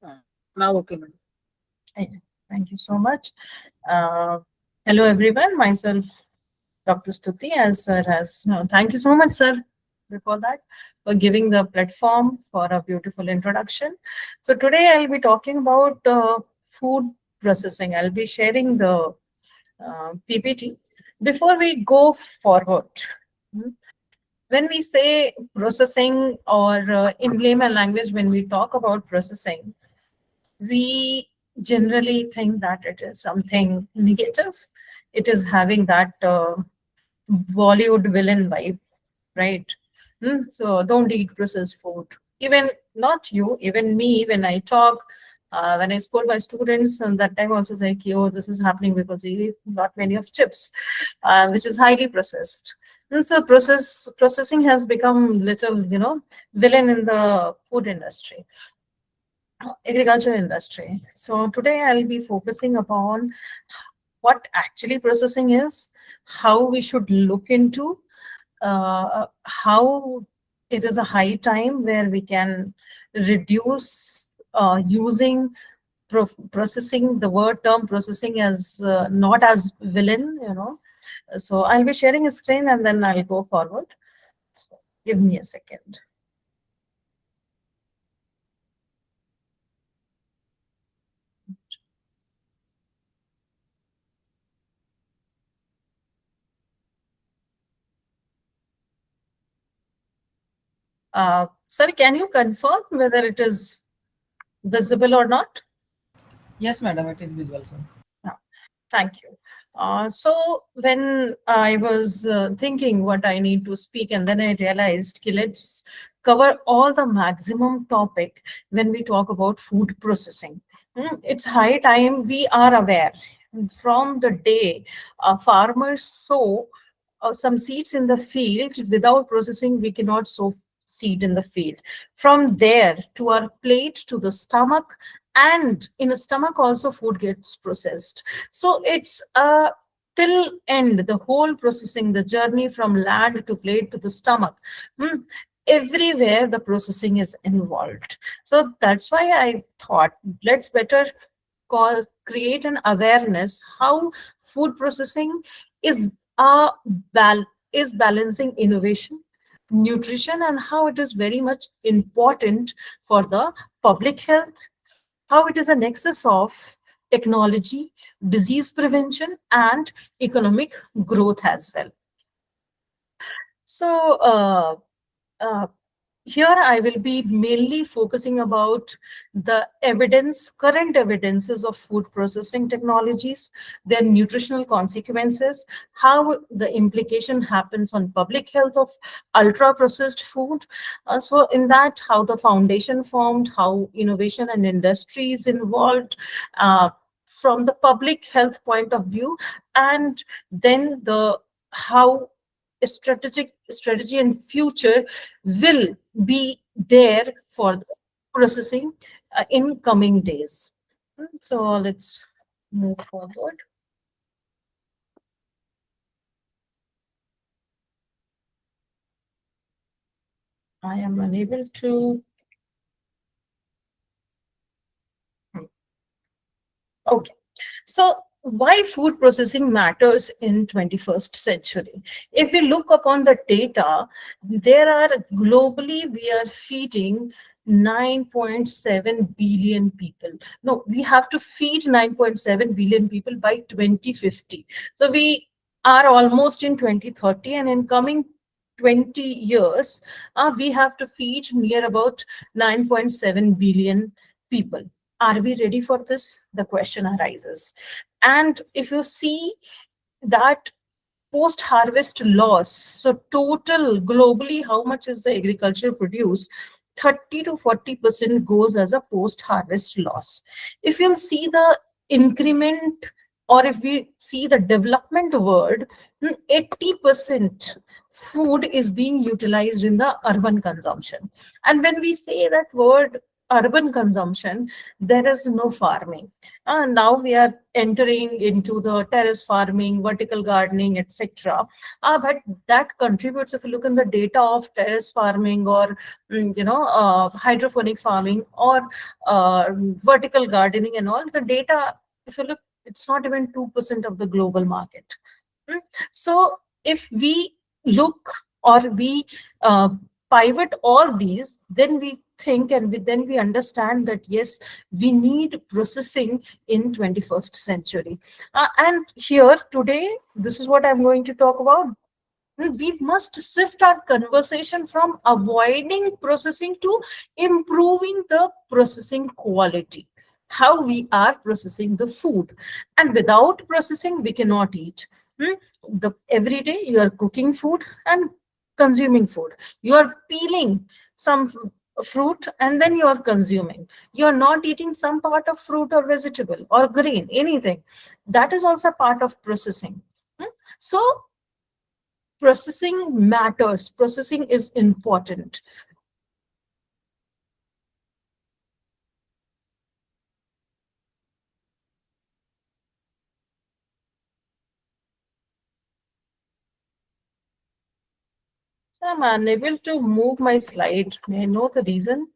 Uh, Now, okay, madam. Thank you so much. Uh, Hello, everyone. Myself, Dr. Stuti, as sir has. Thank you so much, sir, before that, for giving the platform for a beautiful introduction. So, today I'll be talking about food processing. I'll be sharing the PPT. Before we go forward, hmm, when we say processing, or in layman language, when we talk about processing, we generally think that it is something negative. It is having that Bollywood villain vibe, right? So don't eat processed food. Even not you, even me, when I talk, when I scold my students, and that time also say, "Ki, oh, this is happening because you eat not many of chips, which is highly processed." And so processing has become little, villain in the food industry, agriculture industry. So today I'll be focusing upon what actually processing is, how we should look into, how it is a high time where we can reduce using processing, the word term processing, as not as villain. So I'll be sharing a screen and then I'll go forward. So give me a second. Sir, can you confirm whether it is visible or not? Yes, madam, it is visual, sir. Yeah. Thank you. So when I was thinking what I need to speak, and then I realized, okay, let's cover all the maximum topic when we talk about food processing. It's high time we are aware from the day farmers sow some seeds in the field. Without processing, we cannot sow seed in the field. From there to our plate to the stomach, and in a stomach also food gets processed. So it's till end, the whole processing, the journey from land to plate to the stomach. Hmm, Everywhere the processing is involved. So that's why I thought, let's better create an awareness how food processing is uh, is balancing innovation, nutrition, and how it is very much important for the public health, how it is a nexus of technology, disease prevention, and economic growth as well. So, uh, here I will be mainly focusing about the evidence, current evidences of food processing technologies, their nutritional consequences, how the implication happens on public health of ultra processed food. So in that, how the foundation formed, how innovation and industry is involved, from the public health point of view, and then the how a strategy and future will be there for the processing in coming days. So let's move forward. I am unable to. Okay. So why food processing matters in 21st century? If we look upon the data, there are globally, we are feeding 9.7 billion people. No, we have to feed 9.7 billion people by 2050. So we are almost in 2030, and in coming 20 years, we have to feed near about 9.7 billion people. Are we ready for this? The question arises. And if you see that post harvest loss, so total globally, how much is the agriculture produce? 30 to 40% goes as a post harvest loss. If you see the increment, or if we see the development word, 80% food is being utilized in the urban consumption. And when we say that word urban consumption, there is no farming. Now we are entering into the terrace farming, vertical gardening, etc. But that contributes, if you look in the data of terrace farming or hydroponic farming or vertical gardening and all, the data, if you look, it's not even 2% of the global market. So if we look or we pivot all these, then we think and then we understand that yes, we need processing in 21st century. And here today, this is what I'm going to talk about. We must shift our conversation from avoiding processing to improving the processing quality, how we are processing the food. And without processing, we cannot eat. Every day you are cooking food and consuming food. You are peeling some fruit and then you are consuming. You are not eating some part of fruit or vegetable or grain, anything. That is also part of processing. So processing matters. Processing is important. So I'm unable to move my slide. May I know the reason?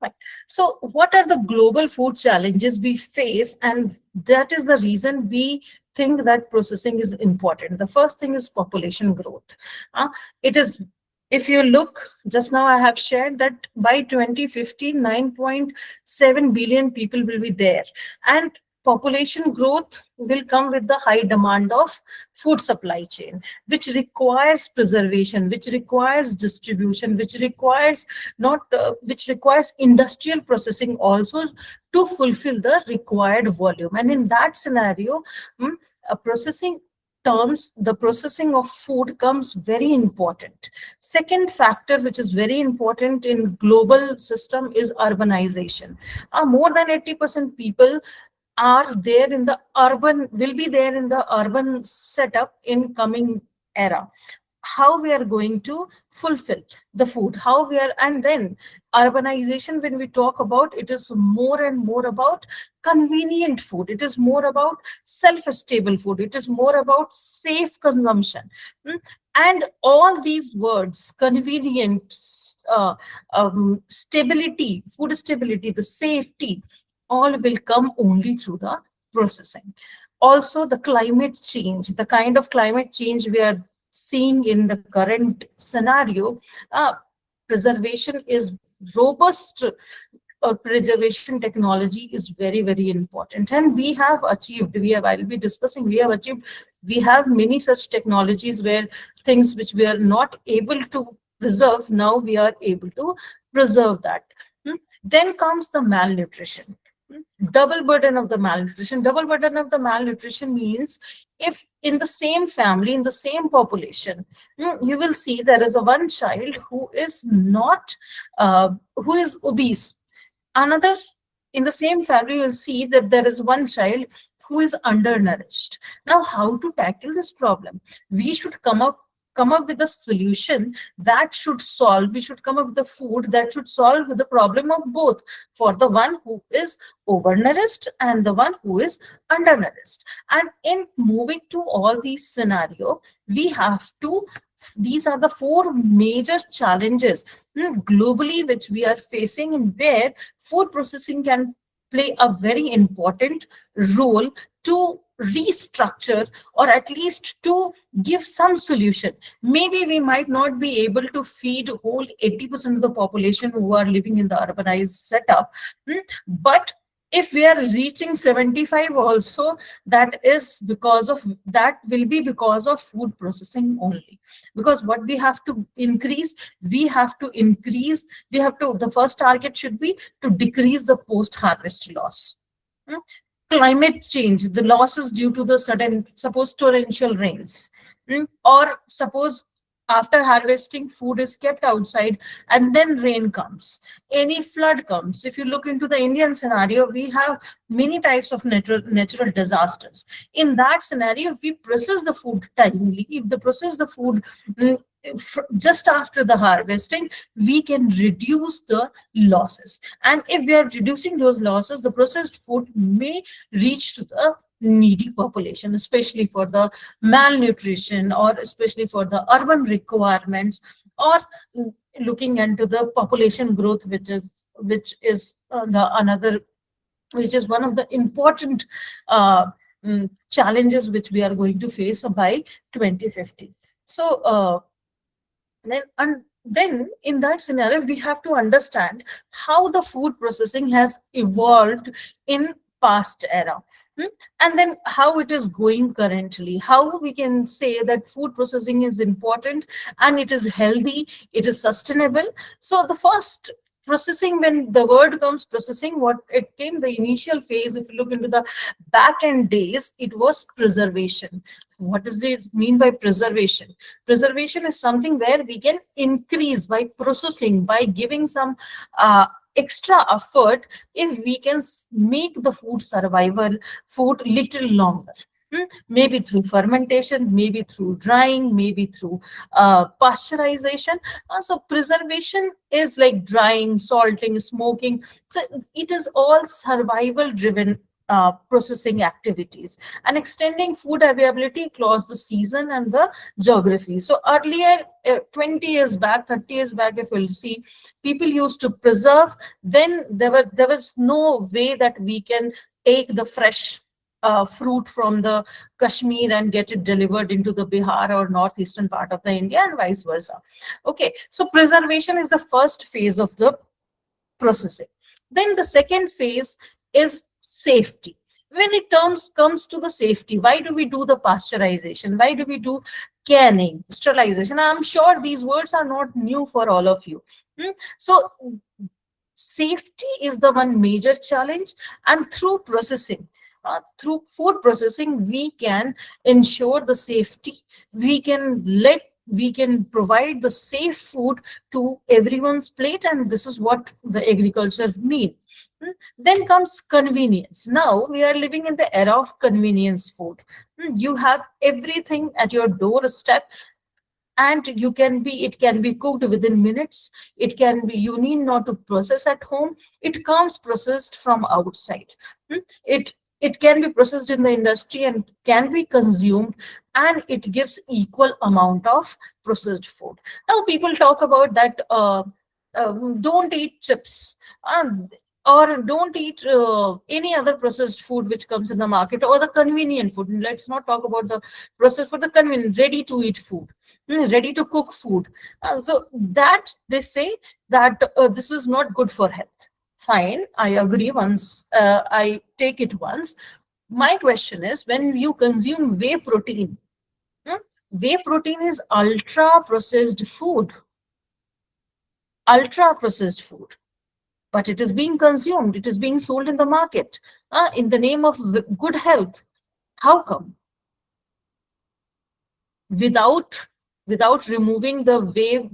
Right. So what are the global food challenges we face? And that is the reason we think that processing is important. The first thing is population growth. It is, if you look, just now I have shared that by 2050, 9.7 billion people will be there. And population growth will come with the high demand of food supply chain, which requires preservation, which requires distribution, which requires which requires industrial processing also to fulfill the required volume. And in that scenario, processing terms, the processing of food comes very important. Second factor, which is very important in global system, is urbanization. More than 80% people are there in the urban, will be there in the urban setup in coming era. How we are going to fulfill the food, how we are, and then urbanization, when we talk about, it is more and more about convenient food. It is more about self-stable food. It is more about safe consumption. And all these words, convenient, stability, food stability, the safety, all will come only through the processing. Also, the climate change, the kind of climate change we are seeing in the current scenario, preservation is robust. Preservation technology is very, very important, and we have achieved. I'll be discussing. We have achieved. We have many such technologies where things which we are not able to preserve, now we are able to preserve that. Then comes the malnutrition. Double burden of the malnutrition. Double burden of the malnutrition means if in the same family, in the same population, you will see there is a one child who is not, who is obese. Another, in the same family, you'll see that there is one child who is undernourished. Now, how to tackle this problem? We should come up with a solution that should solve, we should come up with the food that should solve the problem of both, for the one who is overnourished and the one who is undernourished. And in moving to all these scenarios, we have to, these are the four major challenges globally which we are facing, and where food processing can play a very important role to restructure, or at least to give some solution. Maybe we might not be able to feed whole 80% of the population who are living in the urbanized setup, but if we are reaching 75 also, that is because of, that will be because of food processing only. Because what we have to increase, the first target should be to decrease the post-harvest loss. Climate change, the losses due to the sudden, suppose torrential rains, or suppose After harvesting, food is kept outside, and then rain comes. Any flood comes. If you look into the Indian scenario, we have many types of natural disasters. In that scenario, if we process the food timely, if they process the food just after the harvesting, we can reduce the losses. And if we are reducing those losses, the processed food may reach to the needy population, especially for the malnutrition, or especially for the urban requirements, or looking into the population growth, which is the another, which is one of the important challenges which we are going to face by 2050. So then in that scenario, we have to understand how the food processing has evolved in past era. And then how it is going currently, how we can say that food processing is important and it is healthy, it is sustainable. So the first processing, when the word comes processing, what it came, the initial phase, if you look into the back end days, it was preservation. What does it mean by preservation? Preservation is something where we can increase by processing, by giving some extra effort, if we can make the food survival food little longer. Maybe through fermentation, maybe through drying, maybe through pasteurization. So preservation is like drying, salting, smoking. So it is all survival driven processing activities, and extending food availability across the season and the geography. So earlier, 20 years back, 30 years back, if you'll see, people used to preserve. Then there was no way that we can take the fresh fruit from the Kashmir and get it delivered into the Bihar or northeastern part of the India, and vice versa. Okay, so preservation is the first phase of the processing. Then the second phase is safety. When it comes to the safety, why do we do the pasteurization? Why do we do canning, sterilization? I'm sure these words are not new for all of you. So safety is the one major challenge, and through processing, through food processing, we can ensure the safety. We can provide the safe food to everyone's plate, and this is what the agriculture means. Then comes convenience. Now we are living in the era of convenience food. You have everything at your doorstep, and it can be cooked within minutes. It can be, you need not to process at home. It comes processed from outside. It can be processed in the industry and can be consumed, and it gives equal amount of processed food. Now people talk about that, don't eat chips, or don't eat any other processed food which comes in the market, or the convenient food. Let's not talk about the processed food, the convenient, ready to eat food, ready to cook food. So that they say that this is not good for health. Fine, I agree. Once I take it once. My question is, when you consume whey protein, whey protein is ultra processed food. Ultra processed food. But it is being consumed, it is being sold in the market in the name of good health. How come? Without removing the whey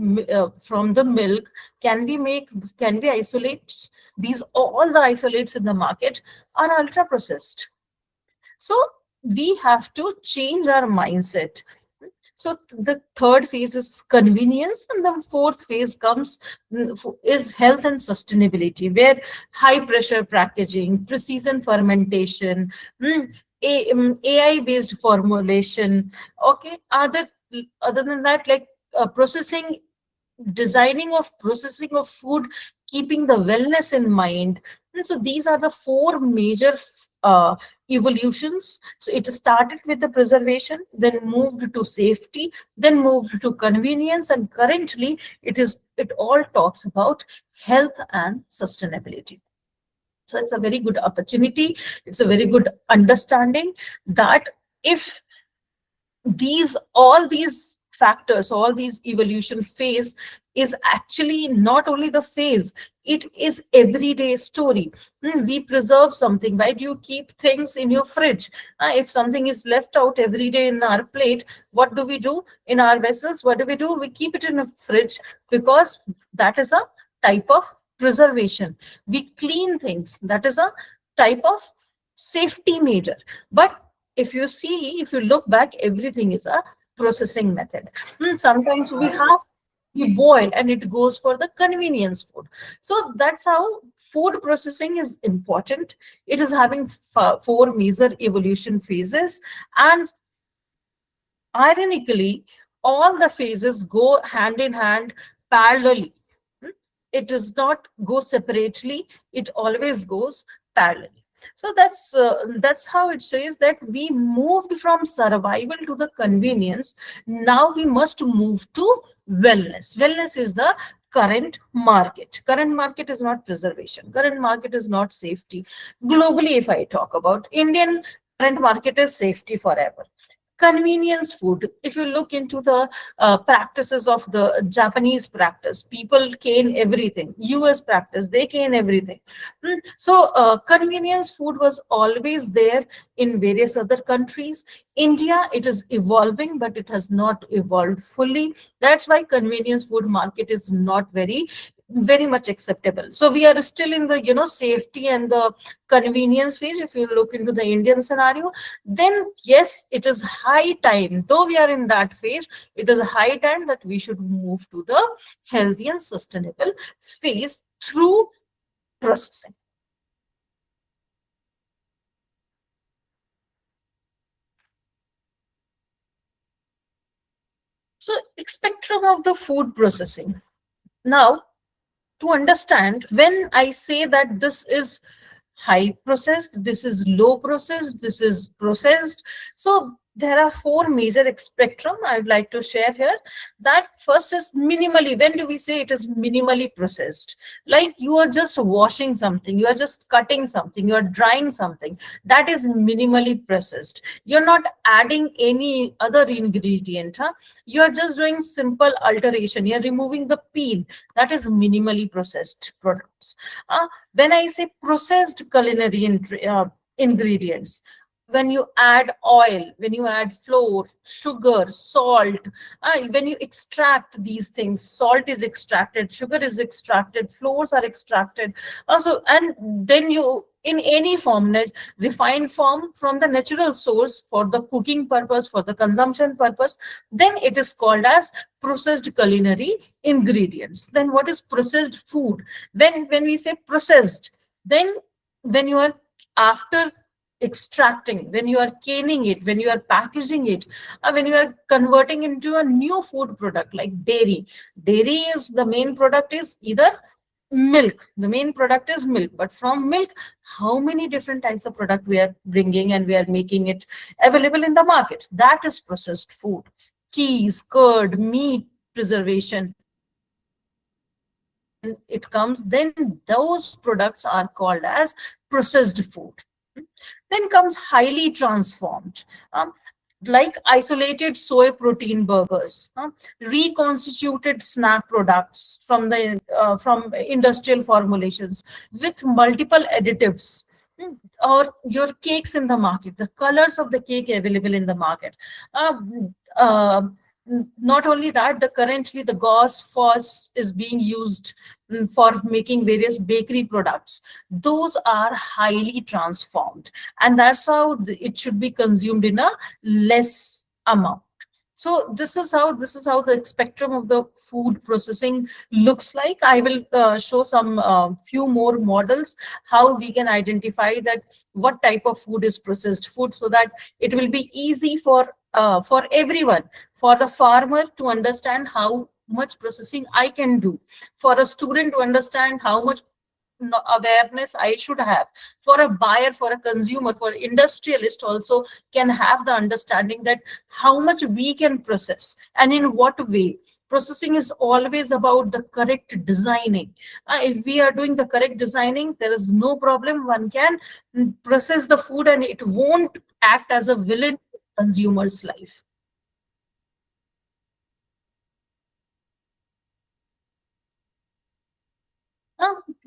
from the milk, can we isolate these? All the isolates in the market are ultra processed. So we have to change our mindset. So the third phase is convenience, and the fourth phase is health and sustainability, where high pressure packaging, precision fermentation, AI based formulation. Okay, other than that, like designing of processing of food, keeping the wellness in mind. And so these are the four major evolutions. So it started with the preservation, then moved to safety, then moved to convenience, and currently it all talks about health and sustainability. So it's a very good opportunity. It's a very good understanding that if all these factors, all these evolution phase is actually not only the phase, it is everyday story. We preserve something. Why do you keep things in your fridge? If something is left out every day in our plate, what do we do in our vessels? What do? We keep it in a fridge because that is a type of preservation. We clean things. That is a type of safety measure. But if you see, if you look back, everything is a processing method. Sometimes we boil and it goes for the convenience food. So that's how food processing is important. It is having four major evolution phases, and ironically, all the phases go hand in hand parallelly. Hmm? It does not go separately, it always goes parallelly. So that's how it says that we moved from survival to the convenience. Now we must move to wellness. Wellness is the current market. Current market is not preservation. Current market is not safety. Globally, if I talk about Indian current market is safety forever. Convenience food, if you look into the practices of the Japanese practice, people cane everything. US practice, they cane everything. So convenience food was always there in various other countries. India, it is evolving, but it has not evolved fully. That's why convenience food market is not very much acceptable. So we are still in the safety and the convenience phase. If you look into the Indian scenario, then yes, it is high time, though we are in that phase, it is a high time that we should move to the healthy and sustainable phase through processing. So spectrum of the food processing. Now, to understand, when I say that this is high processed, this is low processed, this is processed, so there are four major spectrum I'd like to share here. That first is minimally. When do we say it is minimally processed? Like you are just washing something, you are just cutting something, you are drying something, that is minimally processed. You're not adding any other ingredient, you are just doing simple alteration, you're removing the peel. That is minimally processed products. When I say processed culinary ingredients, when you add oil, when you add flour, sugar, salt, when you extract these things, salt is extracted, sugar is extracted, flours are extracted. Also, and then you, in any form, refined form from the natural source for the cooking purpose, for the consumption purpose, then it is called as processed culinary ingredients. Then what is processed food? When we say processed, then when you are after extracting, when you are canning it, when you are packaging it, when you are converting into a new food product like dairy. Dairy is the main product is either milk. The main product is milk, but from milk, how many different types of product we are bringing and we are making it available in the market? That is processed food. Cheese, curd, meat, preservation. It comes, then those products are called as processed food. Then comes highly transformed, like isolated soy protein burgers, reconstituted snack products from the from industrial formulations with multiple additives, or your cakes in the market, the colors of the cake available in the market. Not only that, currently the gauze fuzz is being used for making various bakery products. Those are highly transformed, and that's how it should be consumed in a less amount. So this is how the spectrum of the food processing looks like. I will show some few more models how we can identify that what type of food is processed food, so that it will be easy for everyone, for the farmer to understand how much processing I can do, for a student to understand how much awareness I should have, for a buyer, for a consumer, for industrialist also can have the understanding that how much we can process and in what way. Processing is always about the correct designing. If we are doing the correct designing, there is no problem. One can process the food and it won't act as a villain in the consumer's life.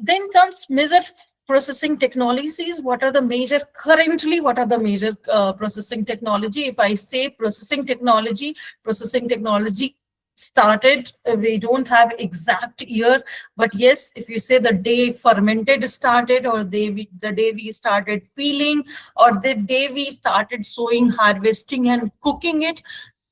Then comes major processing technologies. What are the major currently? What are the major processing technology? If I say processing technology started, we don't have exact year, but yes, if you say the day fermented started, or the day we started peeling, or the day we started sowing, harvesting, and cooking it,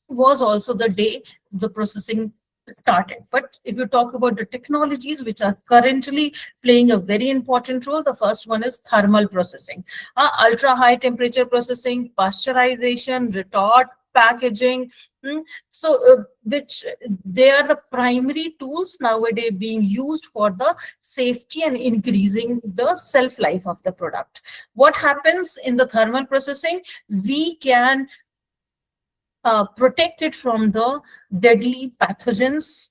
was also the day the processing started. But if you talk about the technologies which are currently playing a very important role, the first one is thermal processing, ultra high temperature processing, pasteurization, retort, packaging. So which they are the primary tools nowadays being used for the safety and increasing the shelf life of the product. What happens in the thermal processing? We can protected from the deadly pathogens.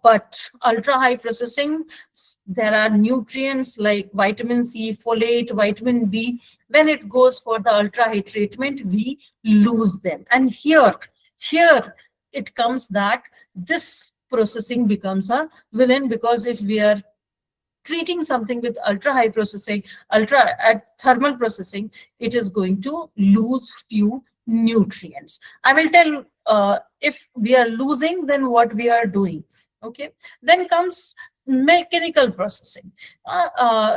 But ultra high processing, there are nutrients like vitamin C, folate, vitamin B. When it goes for the ultra high treatment, we lose them. And here it comes that this processing becomes a villain, because if we are treating something with ultra high processing, ultra at thermal processing, it is going to lose few nutrients. I will tell if we are losing, then what we are doing. Okay. Then comes mechanical processing,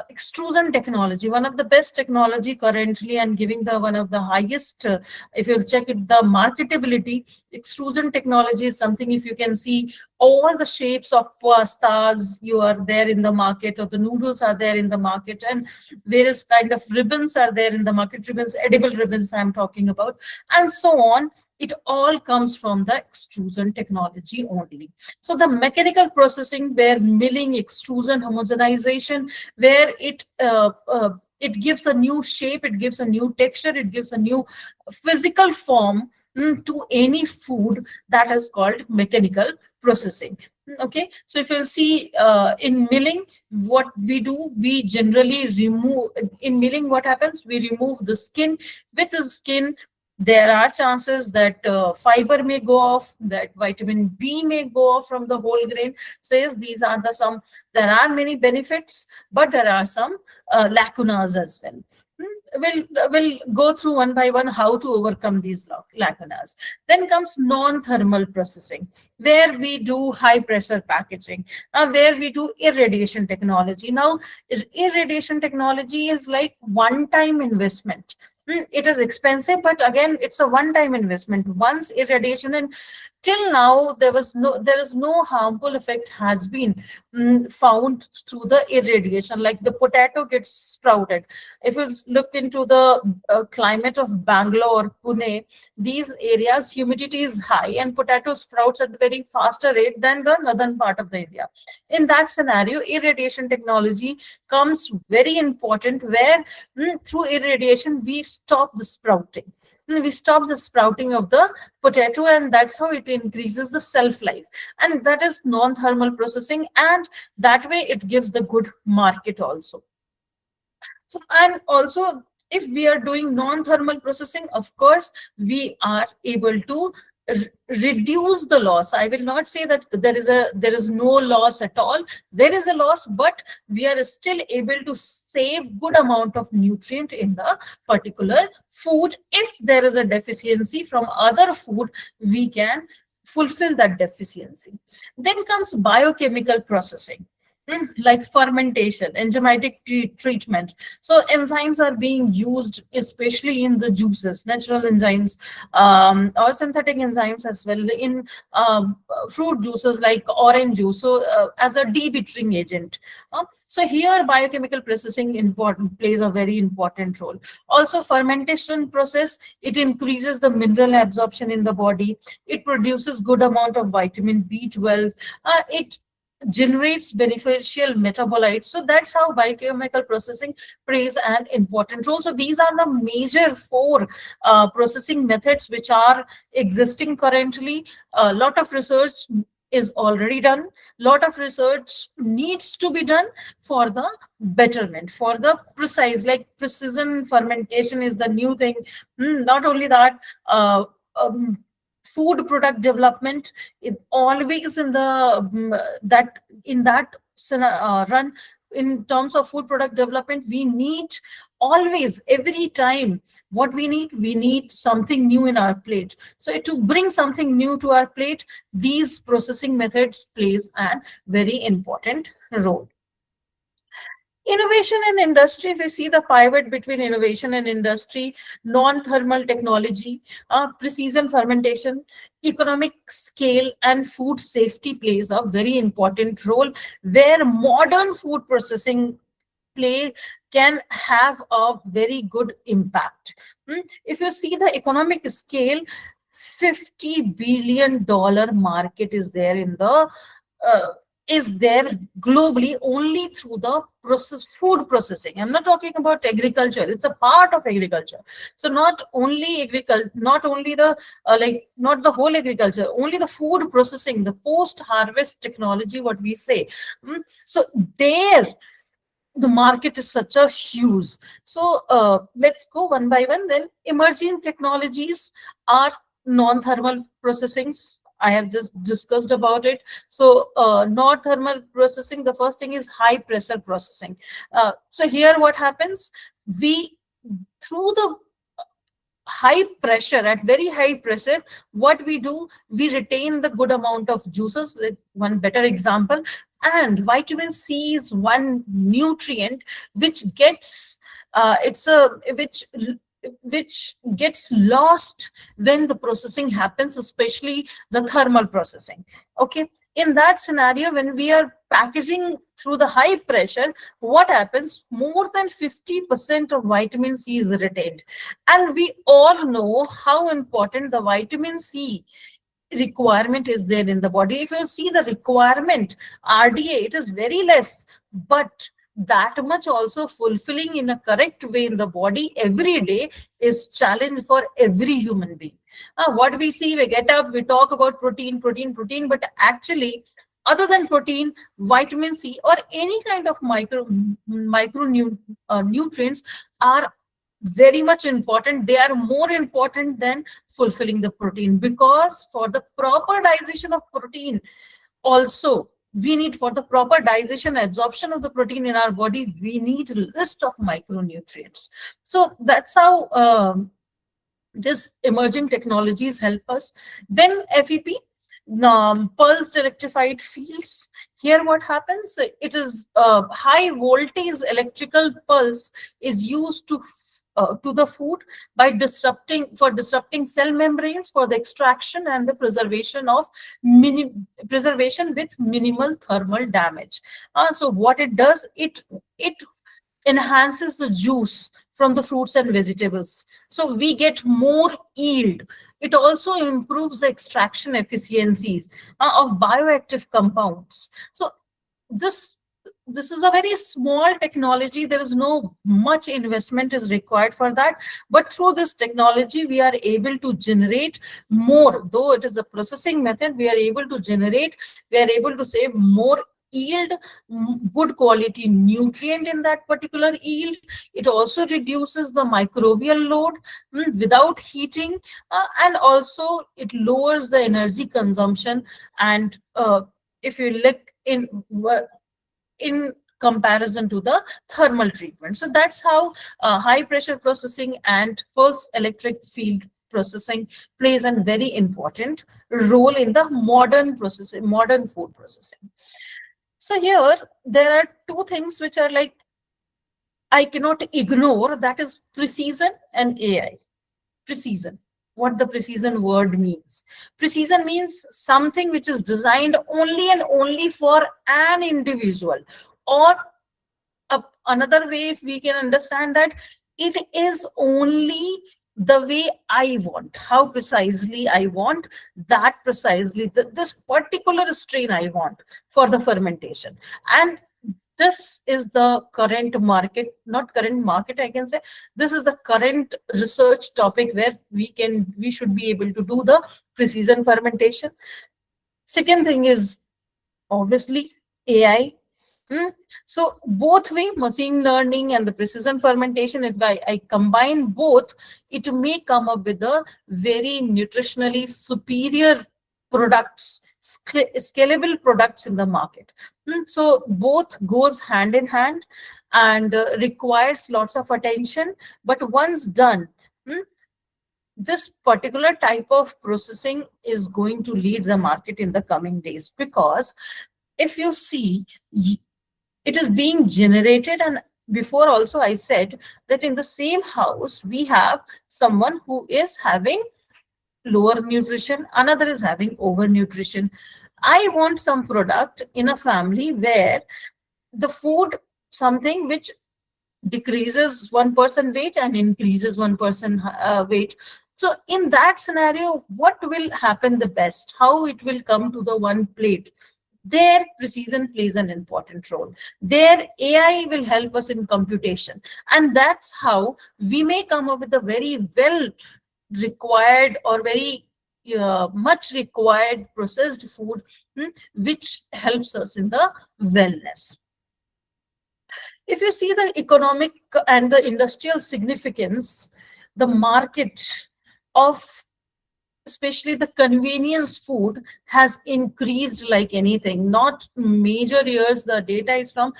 extrusion technology, one of the best technology currently, and giving the one of the highest, if you check it, the marketability. Extrusion technology is something, if you can see all the shapes of pastas you are there in the market, or the noodles are there in the market, and various kind of ribbons are there in the market, ribbons, edible ribbons I'm talking about, and so on. It all comes from the extrusion technology only. So the mechanical processing, where milling, extrusion, homogenization, where it gives a new shape, it gives a new texture, it gives a new physical form to any food, that is called mechanical processing. Okay, so if you'll see in milling, what we do, we generally remove, in milling what happens, we remove the skin. With the skin, there are chances that fiber may go off, that vitamin B may go off from the whole grain. So yes, these are the some, there are many benefits, but there are some lacunas as well. We'll go through one by one how to overcome these lacunas. Then comes non-thermal processing, where we do high pressure packaging, where we do irradiation technology. Now, irradiation technology is like one-time investment. It is expensive, but again, it's a one-time investment. Once irradiation, and till now there is no harmful effect has been found through the irradiation. Like the potato gets sprouted. If you look into the climate of Bangalore, Pune, these areas humidity is high, and potato sprouts at a very faster rate than the northern part of the area. In that scenario, irradiation technology comes very important, where through irradiation we stop the sprouting. We stop the sprouting of the potato, and that's how it increases the shelf life. And that is non-thermal processing, and that way it gives the good market also. So, and also, if we are doing non-thermal processing, of course, we are able to reduce the loss. I will not say that there is no loss at all. There is a loss, but we are still able to save good amount of nutrient in the particular food. If there is a deficiency from other food, we can fulfill that deficiency. Then comes biochemical processing, like fermentation, enzymatic treatment. So enzymes are being used, especially in the juices, natural enzymes, or synthetic enzymes as well, in fruit juices like orange juice, so as a debittering agent. So here biochemical processing plays a very important role. Also, fermentation process, it increases the mineral absorption in the body. It produces good amount of vitamin B12. It generates beneficial metabolites. So that's how biochemical processing plays an important role. So these are the major four processing methods which are existing currently. A lot of research is already done. Lot of research needs to be done for the betterment, for the precise, like precision fermentation is the new thing. Not only that, food product development, it always in the that run, in terms of food product development, we need always, every time, what we need something new in our plate. So to bring something new to our plate, these processing methods plays a very important role. Innovation in industry, if we see the pivot between innovation and industry, non-thermal technology, precision fermentation, economic scale, and food safety plays a very important role, where modern food processing play can have a very good impact. If you see the economic scale, $50 billion market is there in the is there globally only through the food processing. I'm not talking about agriculture, it's a part of agriculture. So not only agriculture, not only the not the whole agriculture, only the food processing, the post harvest technology, what we say. So there the market is such a huge. So let's go one by one. Then emerging technologies are non-thermal processings. I have just discussed about it. So non-thermal processing, the first thing is high pressure processing. So here what happens, we, through the high pressure, at very high pressure, what we do, we retain the good amount of juices. Like one better example, and vitamin C is one nutrient which gets it's a which gets lost when the processing happens, especially the thermal processing. Okay, in that scenario, when we are packaging through the high pressure, what happens, more than 50% of vitamin C is retained. And we all know how important the vitamin C requirement is there in the body. If you see the requirement, RDA, it is very less, but that much also fulfilling in a correct way in the body every day is challenge for every human being. What we see, we get up, we talk about protein, but actually, other than protein, vitamin C or any kind of nutrients are very much important. They are more important than fulfilling the protein, because for the proper digestion of protein, also we need, for the proper digestion, absorption of the protein in our body, we need a list of micronutrients. So that's how this emerging technologies help us. Then FEP, pulsed electrified fields. Here what happens, it is high voltage electrical pulse is used to the food by disrupting cell membranes for the extraction and the preservation of preservation with minimal thermal damage. So what it does, it enhances the juice from the fruits and vegetables, so we get more yield. It also improves the extraction efficiencies of bioactive compounds. So this is a very small technology. There is no much investment is required for that, but through this technology we are able to generate more. Though it is a processing method, we are able to save more yield, good quality nutrient in that particular yield. It also reduces the microbial load without heating, and also it lowers the energy consumption. And if you look in comparison to the thermal treatment. So that's how high pressure processing and pulse electric field processing plays a very important role in the modern food processing. So here there are two things which are like I cannot ignore, that is precision and AI. Precision. What the precision word means. Precision means something which is designed only and only for an individual, or another way if we can understand that, it is only the way I want, how precisely I want, that precisely this particular strain I want for the fermentation. And this is the current market, not current market, I can say, this is the current research topic where we should be able to do the precision fermentation. Second thing is obviously AI. So both way, machine learning and the precision fermentation, if I combine both, it may come up with a very nutritionally superior products scalable products in the market. So both goes hand in hand and requires lots of attention. But once done, this particular type of processing is going to lead the market in the coming days, because if you see, it is being generated. And before also I said that in the same house we have someone who is having lower nutrition, another is having over nutrition. I want some product in a family where the food, something which decreases one person weight and increases one person weight. So in that scenario, what will happen the best? How it will come to the one plate? Their precision plays an important role. Their AI will help us in computation. And that's how we may come up with a very well required or very much required processed food, which helps us in the wellness. If you see the economic and the industrial significance, the market of especially the convenience food has increased like anything. Not major years, the data is from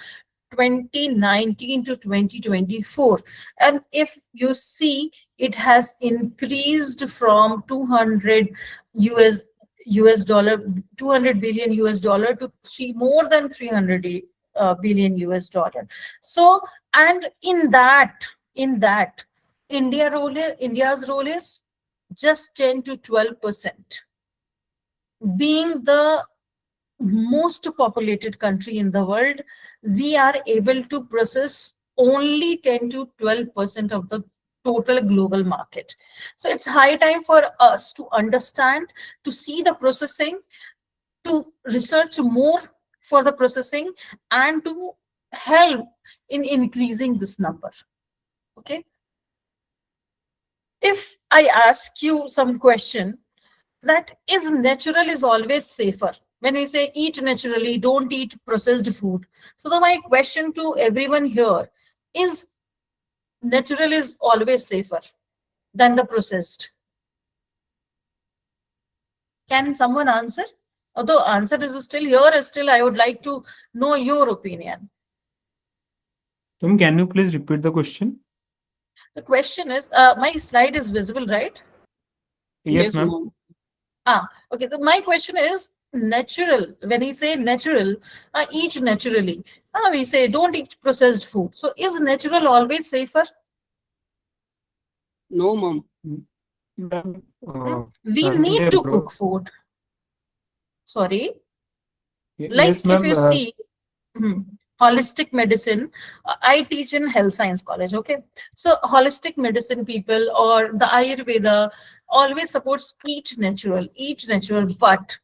2019 to 2024. And if you see, it has increased from 200 US dollar, 200 billion US dollar to more than 300 billion US dollar. So, and in that, India's role is just 10 to 12%. Being the most populated country in the world, we are able to process only 10 to 12% of the total global market. So it's high time for us to understand, to see the processing, to research more for the processing, and to help in increasing this number. Okay. If I ask you some question, that is natural is always safer. When we say eat naturally, don't eat processed food. So my question to everyone here is, natural is always safer than the processed? Can someone answer? Although answer is still here, still I would like to know your opinion. Can you please repeat the question? The question is, my slide is visible, right? Yes, ma'am. Okay. So my question is, natural. When we say natural, eat naturally. We say don't eat processed food. So is natural always safer? No, ma'am. We need to cook food. Sorry. Like Yes, ma'am. if you see holistic medicine, I teach in health science college. Okay. So holistic medicine people or the Ayurveda always supports eat natural, but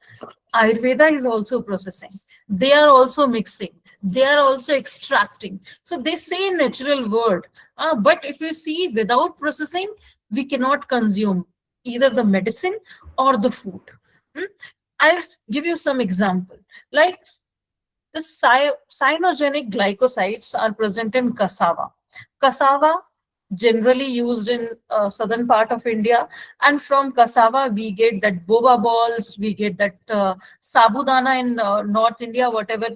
Ayurveda is also processing. They are also mixing. They are also extracting. So they say natural word, but if you see, without processing, we cannot consume either the medicine or the food. I'll give you some example. Like the cyanogenic glycosides are present in cassava. Cassava generally used in southern part of India, and from cassava we get that boba balls, we get that sabudana in North India, whatever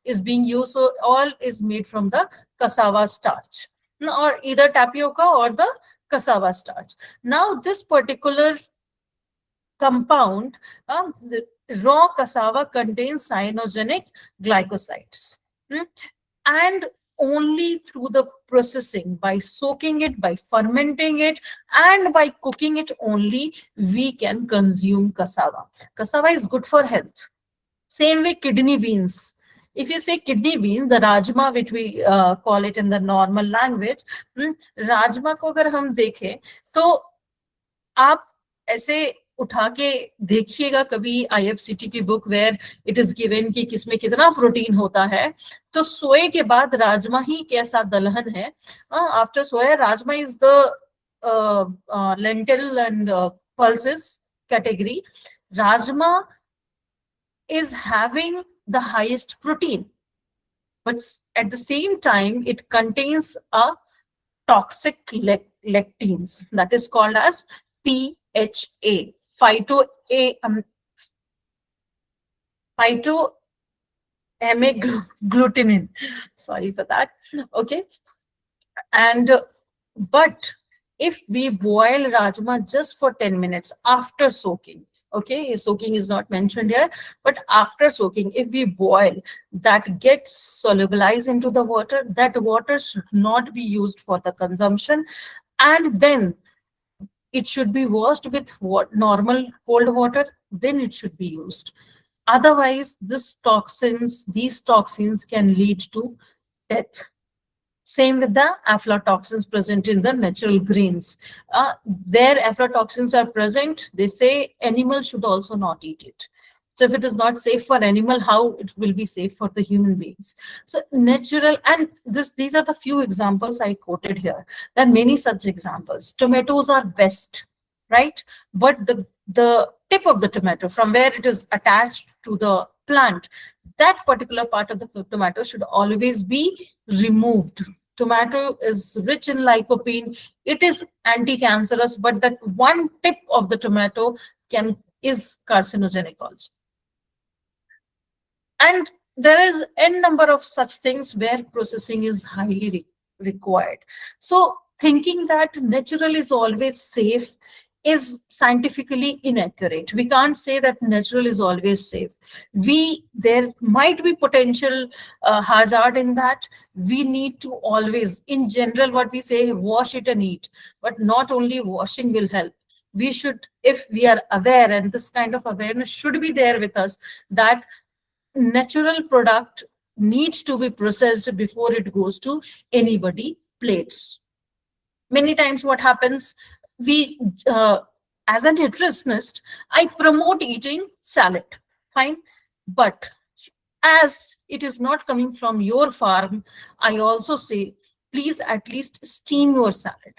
is being used. So all is made from the cassava starch, or either tapioca or the cassava starch. Now this particular compound, the raw cassava contains cyanogenic glycosides. And only through the processing, by soaking it, by fermenting it, and by cooking it only, we can consume cassava. Cassava is good for health. Same way kidney beans. If you say kidney beans, the rajma, which we call it in the normal language, rajma को अगर हम देखें तो आप ऐसे उठा के देखिएगा कभी IFCT की book where it is given कि किसमें कितना प्रोटीन होता है, तो सोए के बाद राजमा ही कैसा दलहन है. After soya rajma is the lentil and pulses category. Rajma is having the highest protein, but at the same time it contains a toxic lectins that is called as PHA, phytoamigglutinin. Sorry for that. Okay. And but if we boil rajma just for 10 minutes after soaking, okay, soaking is not mentioned here, but after soaking, if we boil, that gets solubilized into the water. That water should not be used for the consumption, and then it should be washed with what normal cold water, then it should be used. Otherwise, these toxins can lead to death. Same with the aflatoxins present in the natural grains. Where aflatoxins are present, they say animal should also not eat it. So if it is not safe for animal, how it will be safe for the human beings? So natural, and these are the few examples I quoted here. There are many such examples. Tomatoes are best, right? But the tip of the tomato, from where it is attached to the plant, that particular part of the tomato should always be removed. Tomato is rich in lycopene. It is anti-cancerous, but that one tip of the tomato is carcinogenic also. And there is n number of such things where processing is highly required. So thinking that natural is always safe is scientifically inaccurate. We can't say that natural is always safe. There might be potential hazard in that. We need to always, in general, what we say, wash it and eat. But not only washing will help. We should, if we are aware, and this kind of awareness should be there with us, that natural product needs to be processed before it goes to anybody plates. Many times what happens, as a nutritionist, I promote eating salad, fine, but as it is not coming from your farm, I also say, please at least steam your salad.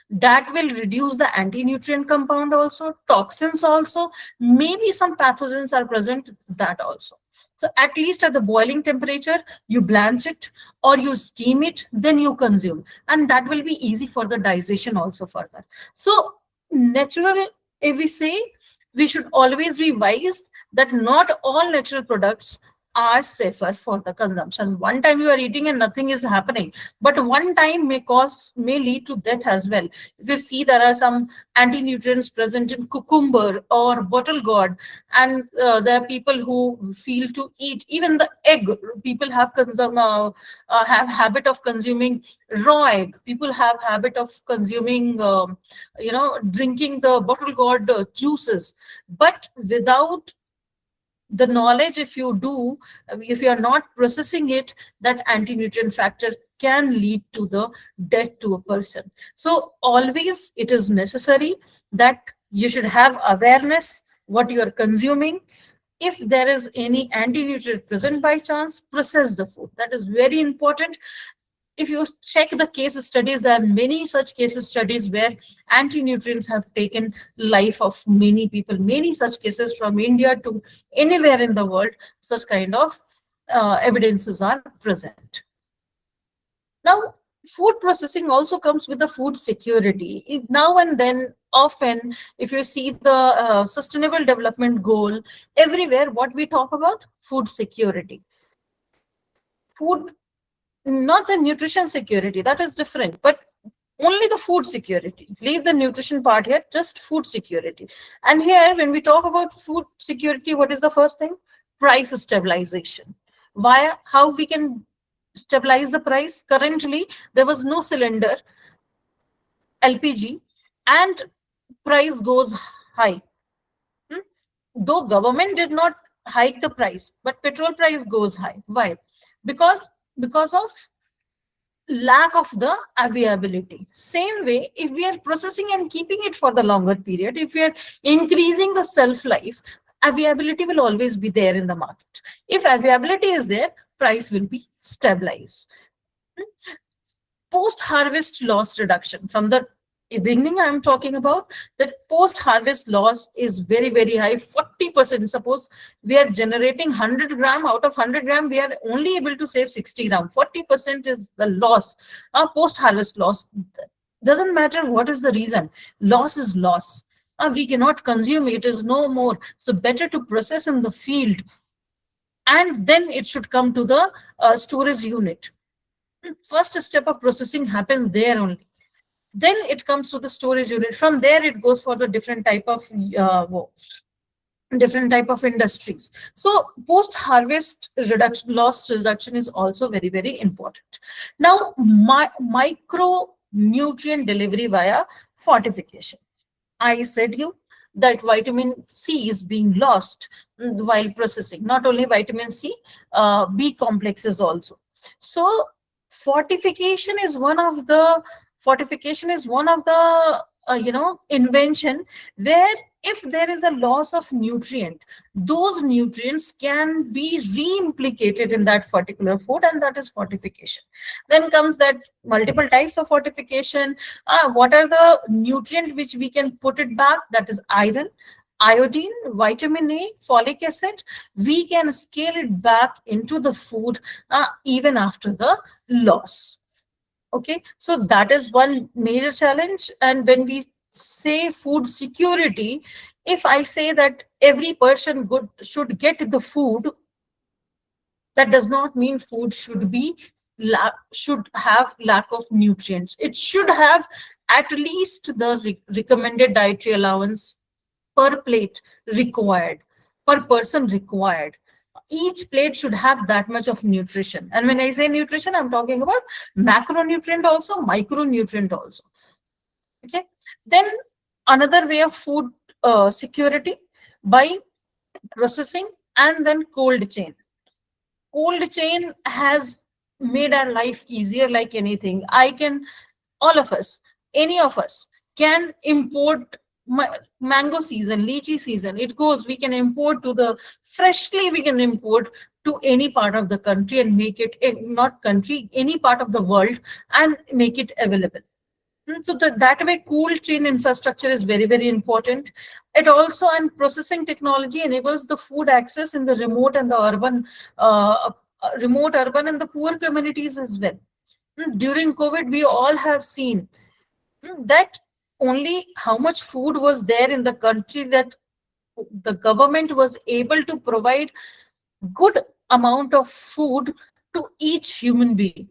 That will reduce the anti-nutrient compound also, toxins also, maybe some pathogens are present, that also. So at least at the boiling temperature, you blanch it or you steam it, then you consume. And that will be easy for the digestion also further. So natural, if we say, we should always be wise that not all natural products are safer for the consumption. One time you are eating and nothing is happening, but one time may lead to death as well. If you see, there are some anti-nutrients present in cucumber or bottle gourd, and there are people who feel to eat even the egg. People have habit of consuming raw egg. People have habit of consuming drinking the bottle gourd juices, but without the knowledge, if you are not processing it, that anti-nutrient factor can lead to the death to a person. So always it is necessary that you should have awareness what you are consuming. If there is any anti-nutrient present by chance, process the food. That is very important. If you check the case studies, there are many such case studies where anti-nutrients have taken life of many people. Many such cases from India to anywhere in the world, such kind of evidences are present. Now, food processing also comes with the food security. Now and then, often, if you see the Sustainable Development Goal, everywhere what we talk about, food security. Food, not the nutrition security, that is different, but only the food security. Leave the nutrition part here, just food security. And here, when we talk about food security, what is the first thing? Price stabilization. How we can stabilize the price? Currently, there was no cylinder, LPG, and price goes high. Though government did not hike the price, but petrol price goes high. Why? Because of lack of the availability. Same way, if we are processing and keeping it for the longer period, if we are increasing the shelf life, availability will always be there in the market. If availability is there, price will be stabilized. Post-harvest loss reduction. From the beginning, I'm talking about that post-harvest loss is very, very high, 40%. Suppose we are generating 100 gram, out of 100 gram, we are only able to save 60 gram. 40% is the loss, post-harvest loss. Doesn't matter what is the reason, loss is loss. We cannot consume, it is no more. So better to process in the field, and then it should come to the storage unit. First step of processing happens there only. Then it comes to the storage unit. From there, it goes for the different type of industries. So post harvest reduction, loss reduction is also very, very important. Now, micronutrient delivery via fortification. I said you that vitamin C is being lost while processing. Not only vitamin C, B complexes also. So fortification is one of the invention where if there is a loss of nutrient, those nutrients can be re-implicated in that particular food, and that is fortification. Then comes that multiple types of fortification. What are the nutrient which we can put it back? That is iron, iodine, vitamin A, folic acid. We can scale it back into the food even after the loss. Okay, so that is one major challenge. And when we say food security, if I say that every person should get the food, that does not mean food should have lack of nutrients. It should have at least the recommended dietary allowance per plate required, per person required. Each plate should have that much of nutrition. And when I say nutrition, I'm talking about macronutrient also, micronutrient also. Okay. Then another way of food security by processing and then cold chain. Cold chain has made our life easier like anything. All of us, any of us can import mango season, lychee season. It goes, we can import we can import to any part of the country and make it, not country, any part of the world, and make it available. So that way, cold chain infrastructure is very, very important. It also, and processing technology enables the food access in the remote and the urban, and the poor communities as well. During COVID, we all have seen that only how much food was there in the country, that the government was able to provide good amount of food to each human being.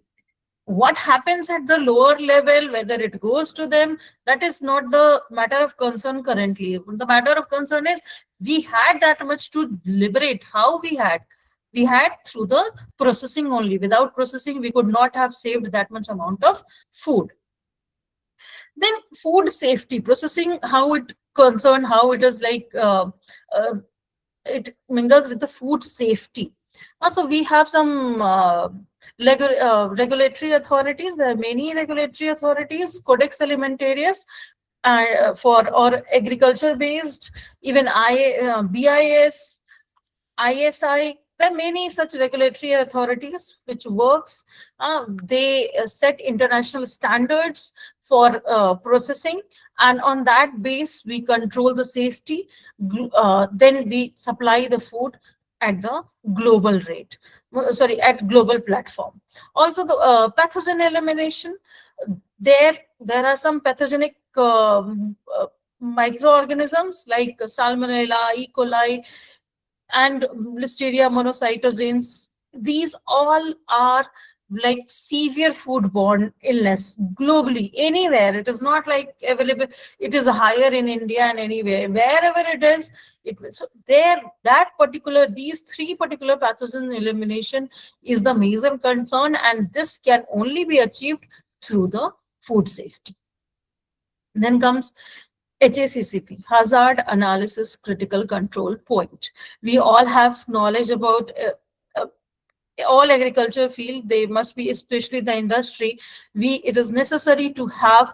What happens at the lower level, whether it goes to them, that is not the matter of concern currently. The matter of concern is we had that much to liberate. How we had? We had through the processing only. Without processing, we could not have saved that much amount of food. Then food safety, processing, how it concerned, how it is like, it mingles with the food safety. So we have some regulatory authorities. There are many regulatory authorities, Codex Alimentarius, or agriculture based, even BIS, ISI. There are many such regulatory authorities which works. They set international standards for processing, and on that base we control the safety. Then we supply the food at the global rate, at global platform. Also the pathogen elimination. There are some pathogenic microorganisms like Salmonella, E. coli, and Listeria monocytogenes. These all are like severe foodborne illness globally, anywhere. It is not like available, it is higher in India and anywhere. Wherever it is, it will. So these three particular pathogen elimination is the major concern, and this can only be achieved through the food safety. Then comes HACCP, Hazard Analysis Critical Control Point. We all have knowledge about all agriculture field. They must be, especially the industry. It is necessary to have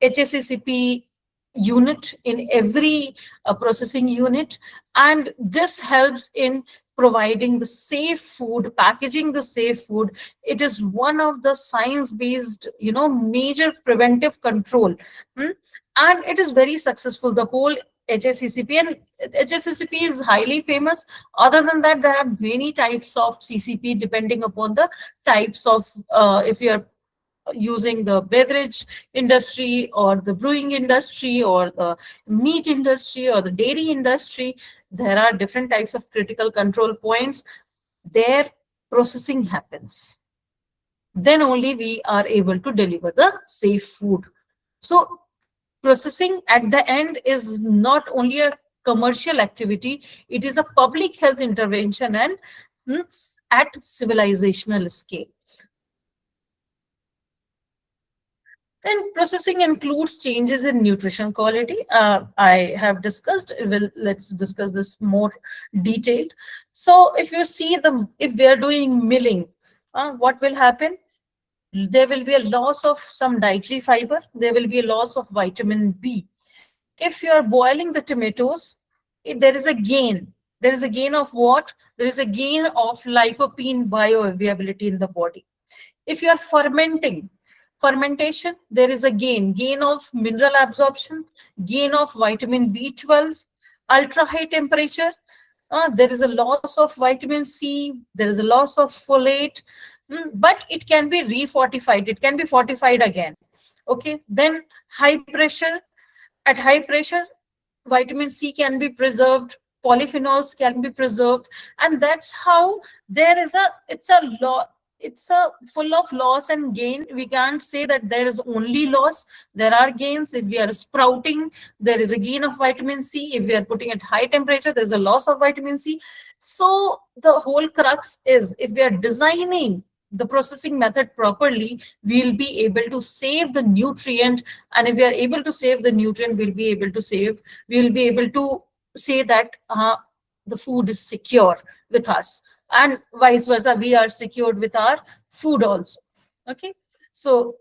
HACCP unit in every processing unit, and this helps in providing the safe food, packaging the safe food. It is one of the science-based, major preventive control, and it is very successful. The whole HACCP, and HACCP is highly famous. Other than that, there are many types of CCP depending upon the types of if you are using the beverage industry or the brewing industry or the meat industry or the dairy industry, there are different types of critical control points. Their processing happens. Then only we are able to deliver the safe food. So processing at the end is not only a commercial activity, it is a public health intervention and at civilizational scale. And processing includes changes in nutrition quality. I have discussed, let's discuss this more detailed. So if you see if we are doing milling, what will happen? There will be a loss of some dietary fiber. There will be a loss of vitamin B. If you are boiling the tomatoes, there is a gain. There is a gain of what? There is a gain of lycopene bioavailability in the body. If you are fermentation, there is a gain of mineral absorption, gain of vitamin B12, ultra high temperature, there is a loss of vitamin C, there is a loss of folate, but it can be refortified. It can be fortified again. Okay, then high pressure. At high pressure, vitamin C can be preserved, polyphenols can be preserved, and that's how it's a full of loss and gain. We can't say that there is only loss. There are gains. If we are sprouting, there is a gain of vitamin C. If we are putting at high temperature, there's a loss of vitamin C. So the whole crux is, if we are designing the processing method properly, we'll be able to save the nutrient. And if we are able to save the nutrient, we'll be able to say that the food is secure with us, and vice versa, we are secured with our food also. Okay, so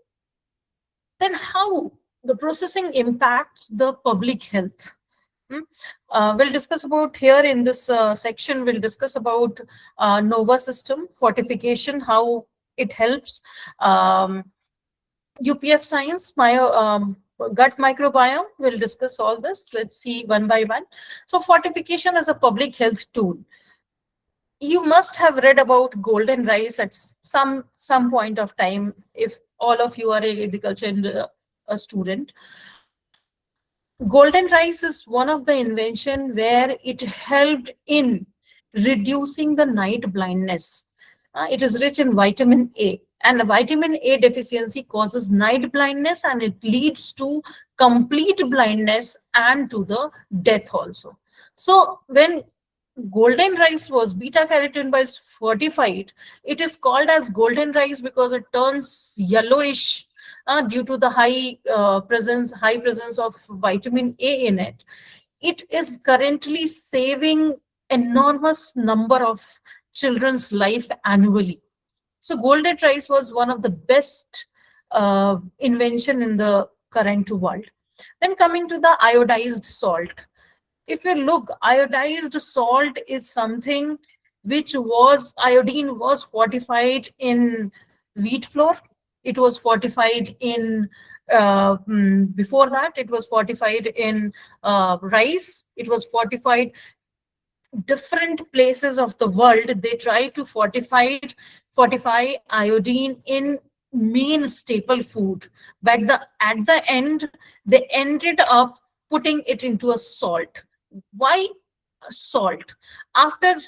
then how the processing impacts the public health? We'll discuss about here in this section. We'll discuss about NOVA system, fortification, how it helps, UPF science, gut microbiome. We'll discuss all this. Let's see one by one. So fortification is a public health tool. You must have read about golden rice at some point of time, if all of you are an agriculture student. Golden rice is one of the invention where it helped in reducing the night blindness. It is rich in vitamin A, and vitamin A deficiency causes night blindness, and it leads to complete blindness and to the death also. So when golden rice was beta carotene was fortified, it is called as golden rice because it turns yellowish due to the high presence of vitamin A in it. It is currently saving enormous number of children's life annually. So golden rice was one of the best invention in the current world. Then coming to the iodized salt. If you look, iodized salt is something which iodine was fortified in wheat flour. It was fortified in, before that, it was fortified in rice. It was fortified different places of the world. They try to fortify iodine in main staple food, but at the end, they ended up putting it into a salt. Why salt? After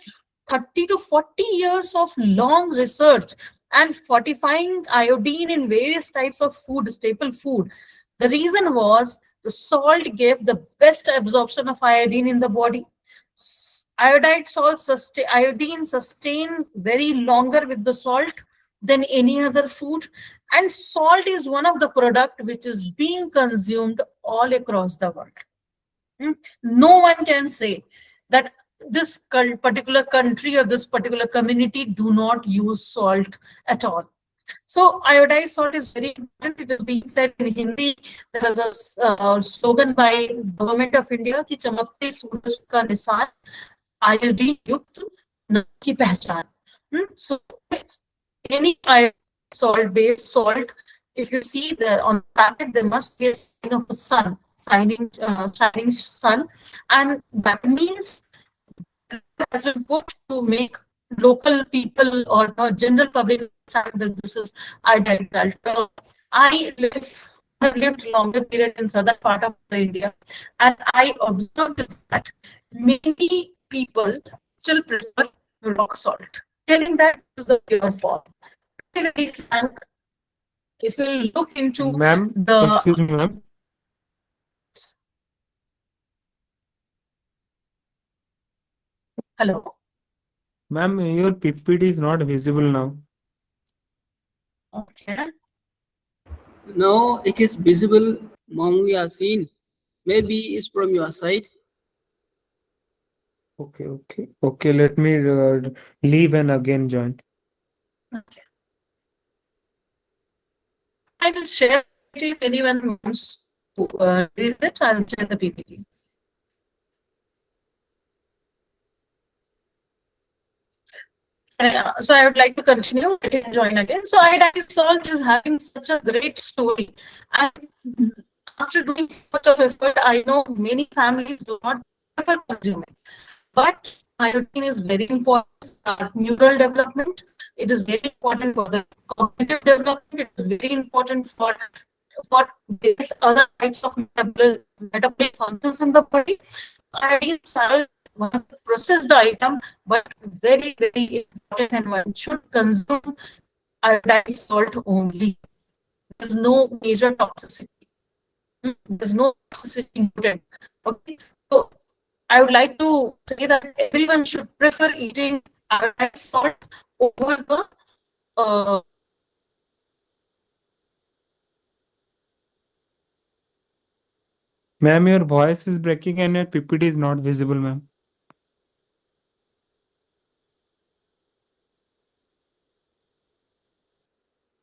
30 to 40 years of long research and fortifying iodine in various types of food, staple food, the reason was the salt gave the best absorption of iodine in the body. Iodide salt iodine sustain very longer with the salt than any other food, and salt is one of the product which is being consumed all across the world. No one can say that this particular country or this particular community do not use salt at all. So iodized salt is very important. It is being said in Hindi. There is a slogan by Government of India कि चमकते सूरज का निशान iodine युक्त नमक की पहचान. So if any salt based salt, if you see on the packet, there must be a sign of a sun, shining sun, and that means it has been put to make local people or general public understand that this is AgriExcell. I have lived longer period in southern part of the India, and I observed that many people still prefer rock salt, telling that this is the pure form. To be very frank, if you look into Ma'am, the excuse me, ma'am. hello, Ma'am, your PPT is not visible now. okay, Now it is visible, Mom, we are seeing. Maybe it's from your side. Okay, let me leave and again join. okay. I will share it if anyone wants to read it. I'll share the PPT. So I would like to continue. Let him join again. So AgriExcell is having such a great story, and after doing so much of effort, I know many families do not prefer consuming. But iodine is very important for neural development. It is very important for the cognitive development. It is very important for various other types of metabolic functions in the body. Iodine is one of the processed item, but very, very important, and one should consume iodized salt only. There's no major toxicity. There's no toxicity included. Okay. So I would like to say that everyone should prefer eating iodized salt over the Ma'am, your voice is breaking and your PPT is not visible, ma'am.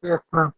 Yes, ma'am.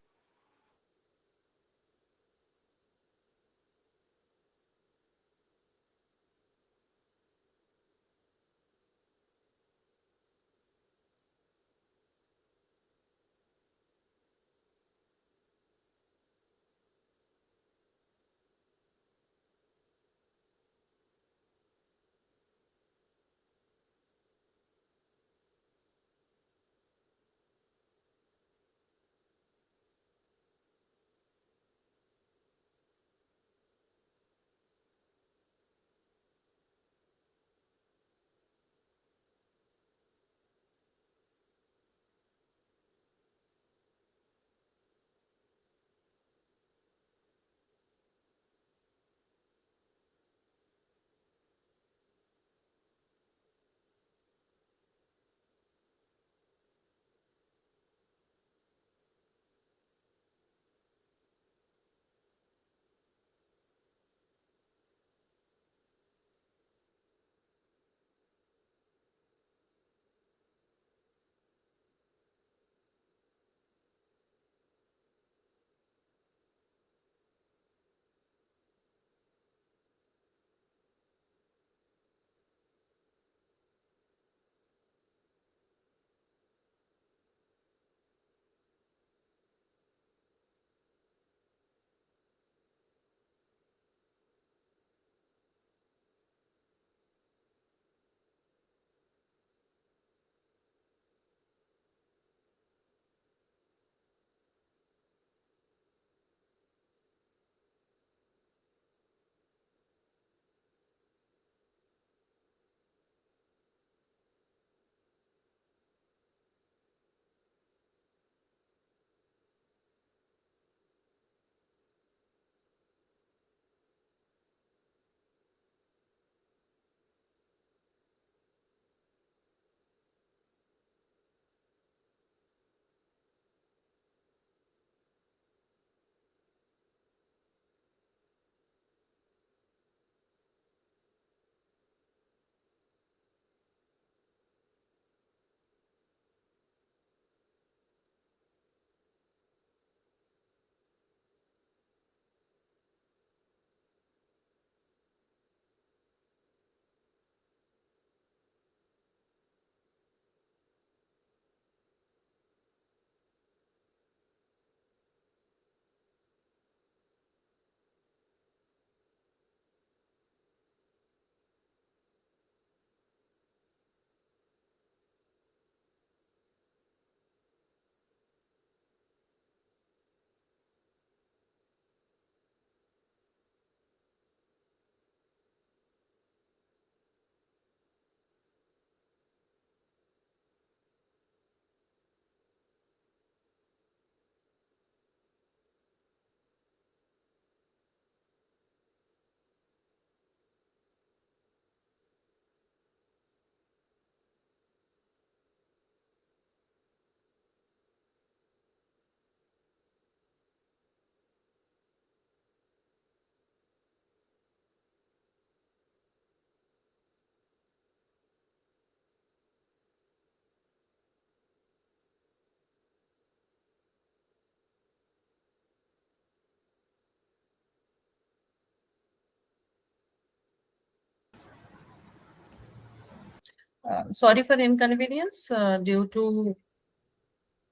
Sorry for inconvenience. Due to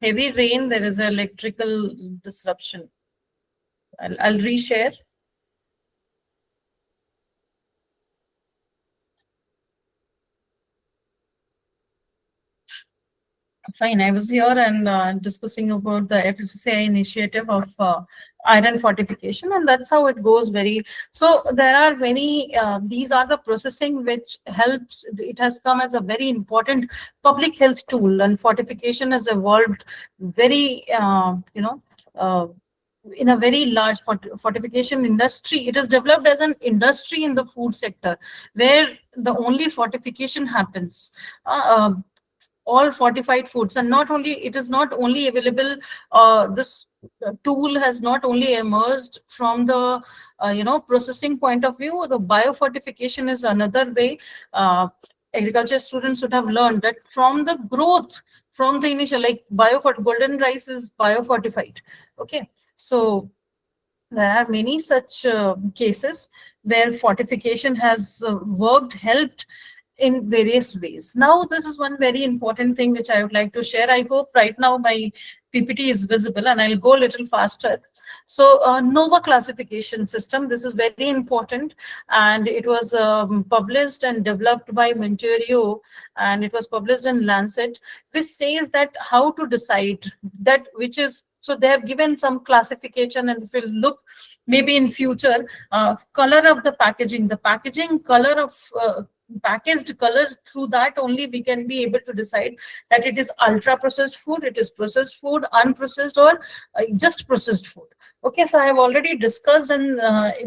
heavy rain, there is an electrical disruption. I'll reshare. Fine. I was here and discussing about the FSSAI initiative of iron fortification, and that's how it goes. So there are many. These are the processing which helps. It has come as a very important public health tool, and fortification has evolved very, in a very large fortification industry. It is developed as an industry in the food sector, where the only fortification happens. All fortified foods, and not only it is not only available, this tool has not only emerged from the processing point of view. The biofortification is another way. Agriculture students would have learned that from the growth, from the initial, like golden rice is biofortified. Okay, so there are many such cases where fortification has helped in various ways. Now, this is one very important thing which I would like to share. I hope right now my PPT is visible, and I'll go a little faster. So NOVA classification system, this is very important, and it was published and developed by Monterio, and it was published in Lancet, which says that how to decide that which is. So they have given some classification, and if you look maybe in future, color of the packaging color of packaged colors, through that only we can be able to decide that it is ultra processed food, it is processed food, unprocessed, or just processed food. Okay, so I have already discussed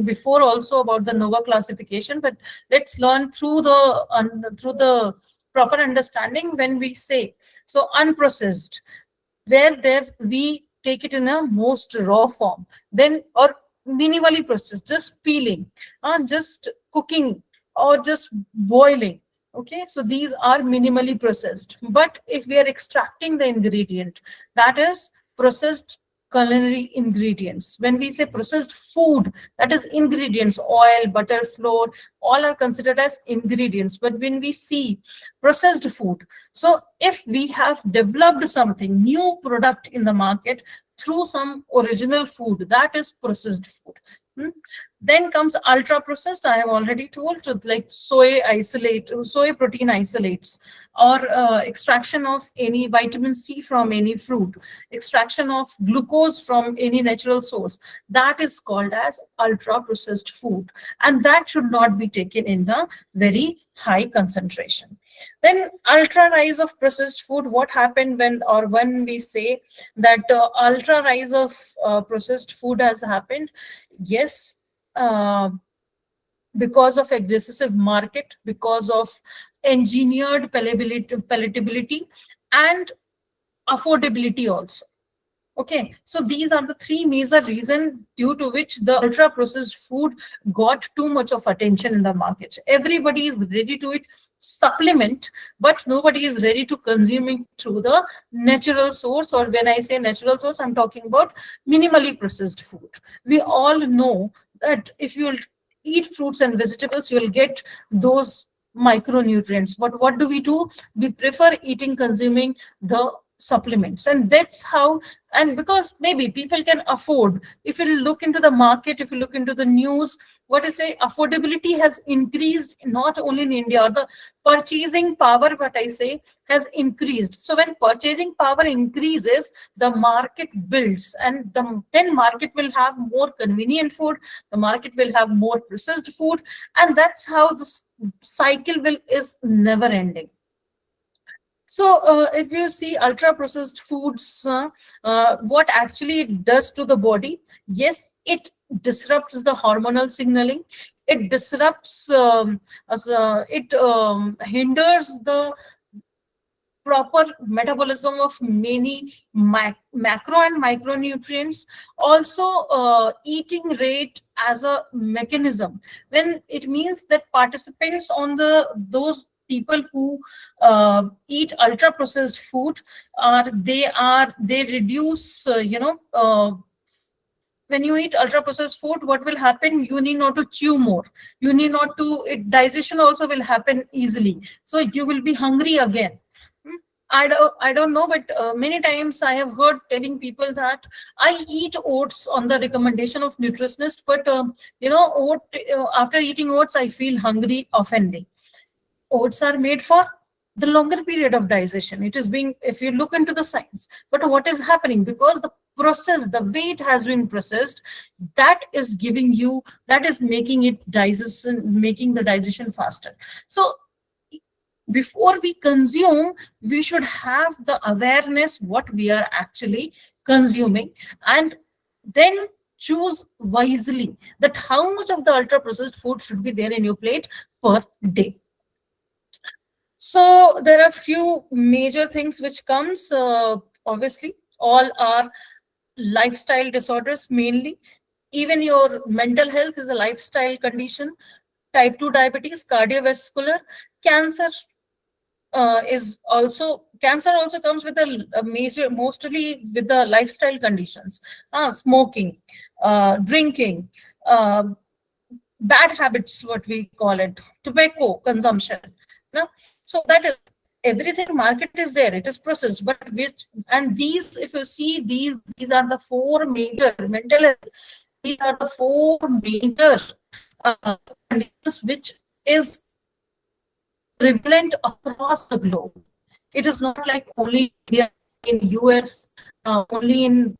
before also about the NOVA classification, but let's learn through the proper understanding. When we say so unprocessed, where there we take it in a most raw form, then, or minimally processed, just peeling, just cooking, or just boiling. Okay, so these are minimally processed. But if we are extracting the ingredient, that is processed culinary ingredients. When we say processed food, that is ingredients, oil, butter, flour, all are considered as ingredients. But when we see processed food, so if we have developed something, new product in the market through some original food, that is processed food. Then comes ultra processed. I have already told, like soy protein isolates, or extraction of any vitamin C from any fruit, extraction of glucose from any natural source. That is called as ultra processed food, and that should not be taken in a very high concentration. Then ultra rise of processed food. What happened when we say that ultra rise of processed food has happened? Yes, because of aggressive market, because of engineered palatability and affordability also. Okay, so these are the three major reasons due to which the ultra processed food got too much of attention in the market. Everybody is ready to eat supplement, but nobody is ready to consume it through the natural source. Or when I say natural source, I'm talking about minimally processed food. We all know that if you eat fruits and vegetables, you'll get those micronutrients. But what do? We prefer consuming the supplements, and that's how. And because maybe people can afford, if you look into the market, if you look into the news, what I say, affordability has increased not only in India. The purchasing power, what I say, has increased. So when purchasing power increases, the market builds, and then market will have more convenient food, the market will have more processed food, and that's how this cycle is never ending. So if you see ultra processed foods, what actually it does to the body? Yes, it disrupts the hormonal signaling. It disrupts, hinders the proper metabolism of many macro and micronutrients. Also, eating rate as a mechanism, when it means that participants on those people who eat ultra processed food they reduce when you eat ultra processed food, what will happen? You need not to chew more. You need not to, digestion also will happen easily. So you will be hungry again. I don't know, but many times I have heard telling people that I eat oats on the recommendation of nutritionist, but after eating oats, I feel hungry oftenly. Oats are made for the longer period of digestion. It is being, if you look into the science, but what is happening? Because the process, the way it has been processed, that is giving you, that is making it digestion, making the digestion faster. So before we consume, we should have the awareness what we are actually consuming, and then choose wisely that how much of the ultra processed food should be there in your plate per day. So there are few major things which comes, obviously all are lifestyle disorders mainly. Even your mental health is a lifestyle condition. Type 2 diabetes, cardiovascular, cancer cancer also comes with a major, mostly with the lifestyle conditions. Smoking, drinking, bad habits, what we call it, tobacco consumption. No? So that is everything. Market is there, it is processed, but which, and these, if you see, these are the four major mental health. These are the four major conditions which is prevalent across the globe. It is not like only India, in US, only in,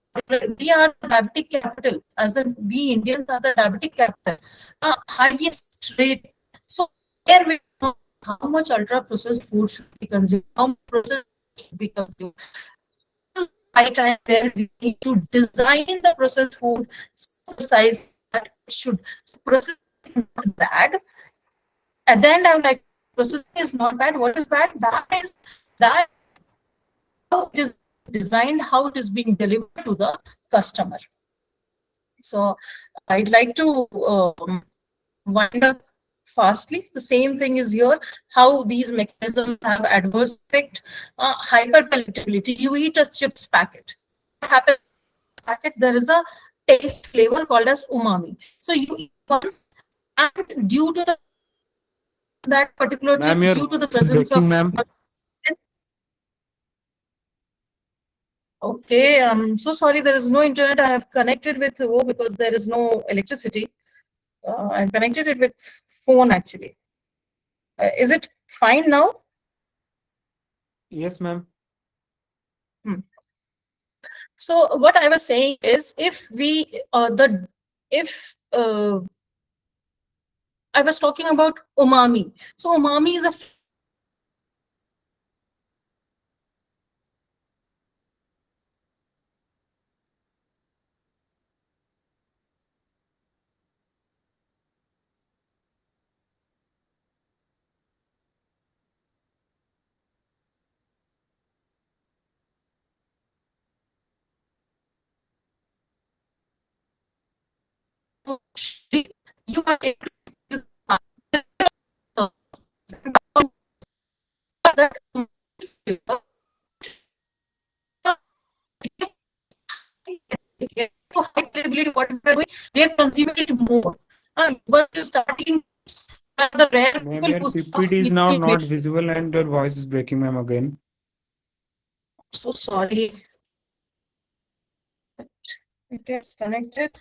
we are the diabetic capital, as in we Indians are the diabetic capital, highest rate. So here we know how much ultra processed food should be consumed, how much processed should be consumed. This is the right time where we need to design the processed food so precise that it should, process is not bad. At the end, I would like, processing is not bad. What is bad? Bad is that how it is designed, how it is being delivered to the customer. So I'd like to wind up fastly. The same thing is here, how these mechanisms have adverse effect. Hyperpalatability. You eat a chips packet. What happens? Packet, there is a taste flavor called as umami. So you eat once, and due to the that particular Ma'am, chips, your due to the voice is presence breaking, of, ma'am. okay, I'm so sorry, there is no internet. I have connected with, because there is no electricity. I've connected it with phone actually. Is it fine now? Yes, ma'am. So what I was saying is, if we, I was talking about umami. So umami is a you are able to that high credibility, what we are doing, we are consuming it more. Once you start eating, the rare Ma'am, people your who stop PPT is now eating not it. visible and your voice is breaking, ma'am, again. So sorry. It is connected.